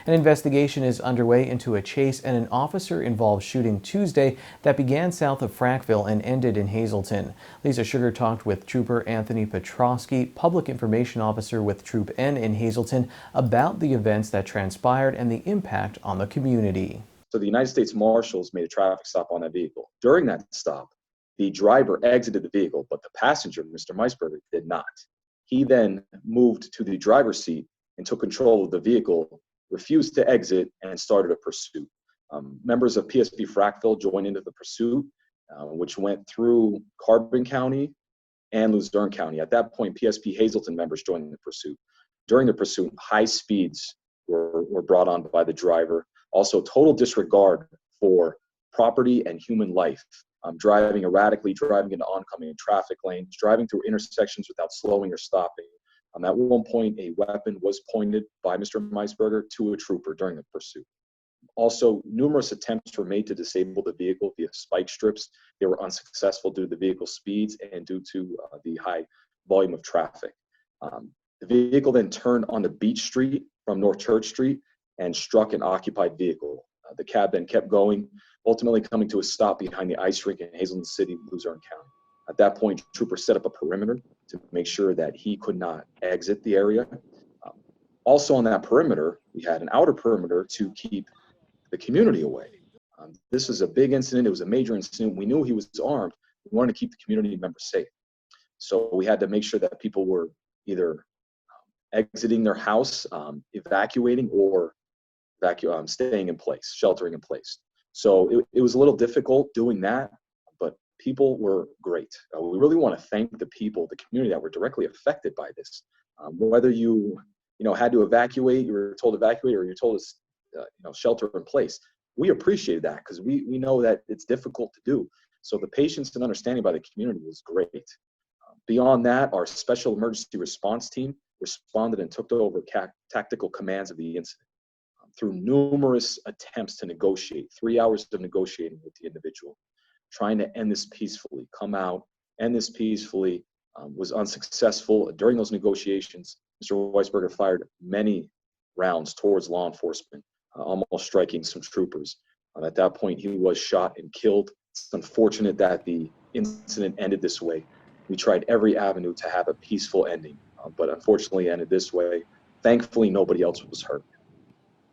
An investigation is underway into a chase and an officer-involved shooting Tuesday that began south of Frackville and ended in Hazleton. Lisa Sugar talked with Trooper Anthony Petrosky, Public Information Officer with Troop N in Hazleton, about the events that transpired and the impact on the community. So the United States Marshals made a traffic stop on that vehicle. During that stop, the driver exited the vehicle, but the passenger, Mr. Meisberger, did not. He then moved to the driver's seat and took control of the vehicle, refused to exit, and started a pursuit. Members of PSP Frackville joined into the pursuit, which went through Carbon County and Luzerne County. At that point, PSP Hazleton members joined the pursuit. During the pursuit, high speeds were brought on by the driver. Also, total disregard for property and human life. Driving erratically, driving into oncoming traffic lanes, driving through intersections without slowing or stopping. At one point, a weapon was pointed by Mr. Meisberger to a trooper during the pursuit. Also, numerous attempts were made to disable the vehicle via spike strips. They were unsuccessful due to the vehicle speeds and due to the high volume of traffic. The vehicle then turned onto Beach Street from North Church Street and struck an occupied vehicle. The cab then kept going, ultimately coming to a stop behind the ice rink in Hazleton City, Luzerne County. At that point, troopers set up a perimeter to make sure that he could not exit the area. Also on that perimeter, we had an outer perimeter to keep the community away. This was a big incident. It was a major incident. We knew he was armed. We wanted to keep the community members safe. So we had to make sure that people were either exiting their house, evacuating, or staying in place, sheltering in place. So it was a little difficult doing that, but people were great. We really want to thank the people, the community that were directly affected by this. Whether you had to evacuate, you were told to evacuate, or you're told to shelter in place. We appreciated that because we know that it's difficult to do. So the patience and understanding by the community was great. Beyond that, our special emergency response team responded and took over tactical commands of the incident. Through numerous attempts to negotiate, 3 hours of negotiating with the individual, trying to end this peacefully, come out, end this peacefully, was unsuccessful. During those negotiations, Mr. Weisberger fired many rounds towards law enforcement, almost striking some troopers. At that point, he was shot and killed. It's unfortunate that the incident ended this way. We tried every avenue to have a peaceful ending, but unfortunately it ended this way. Thankfully, nobody else was hurt.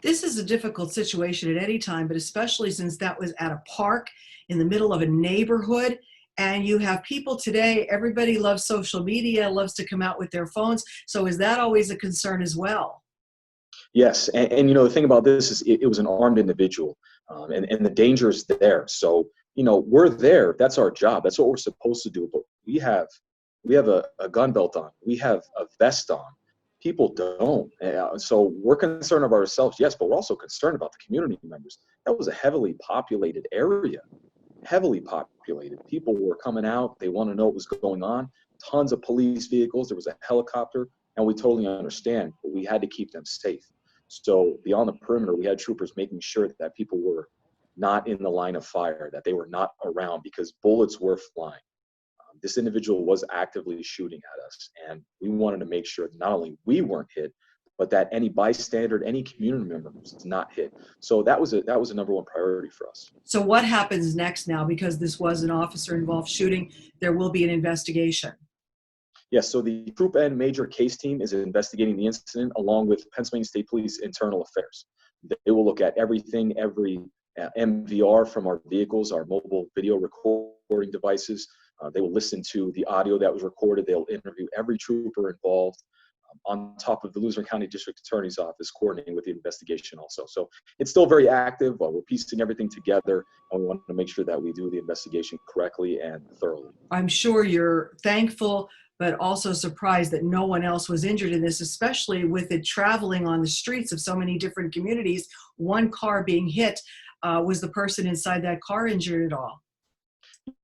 This is a difficult situation at any time, but especially since that was at a park in the middle of a neighborhood. And you have people today, everybody loves social media, loves to come out with their phones. So is that always a concern as well? Yes, and the thing about this is it was an armed individual, and the danger is there. So, we're there, that's our job, that's what we're supposed to do, but we have a gun belt on, we have a vest on. People don't. So we're concerned about ourselves, yes, but we're also concerned about the community members. That was a heavily populated area, heavily populated. People were coming out. They want to know what was going on. Tons of police vehicles. There was a helicopter, and we totally understand, but we had to keep them safe. So beyond the perimeter, we had troopers making sure that people were not in the line of fire, that they were not around because bullets were flying. This individual was actively shooting at us, and we wanted to make sure that not only we weren't hit, but that any bystander, any community member was not hit. So that was a number one priority for us. So what happens next now? Because this was an officer-involved shooting, there will be an investigation. Yes, so the Troop N major case team is investigating the incident along with Pennsylvania State Police Internal Affairs. They will look at everything, every MVR from our vehicles, our mobile video recording devices. They will listen to the audio that was recorded. They'll interview every trooper involved, on top of the Luzerne County District Attorney's Office coordinating with the investigation also. So it's still very active. We're piecing everything together, and we want to make sure that we do the investigation correctly and thoroughly. I'm sure you're thankful, but also surprised that no one else was injured in this, especially with it traveling on the streets of so many different communities. One car being hit. Was the person inside that car injured at all?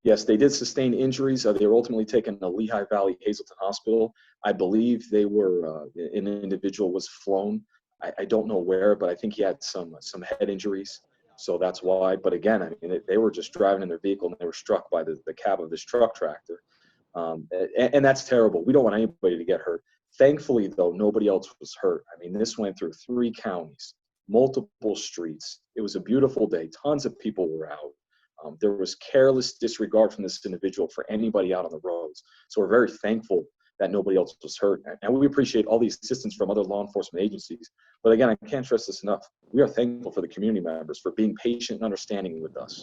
Yes, they did sustain injuries. They were ultimately taken to Lehigh Valley Hazleton Hospital. I believe they were, an individual was flown. I don't know where, but I think he had some head injuries. So that's why. But again, I mean, they were just driving in their vehicle and they were struck by the cab of this truck tractor. And that's terrible. We don't want anybody to get hurt. Thankfully, though, nobody else was hurt. I mean, this went through 3 counties. multiple streets. It was a beautiful day. Tons of people were out. There was careless disregard from this individual for anybody out on the roads. So we're very thankful that nobody else was hurt. And we appreciate all the assistance from other law enforcement agencies. But again, I can't stress this enough. We are thankful for the community members for being patient and understanding with us.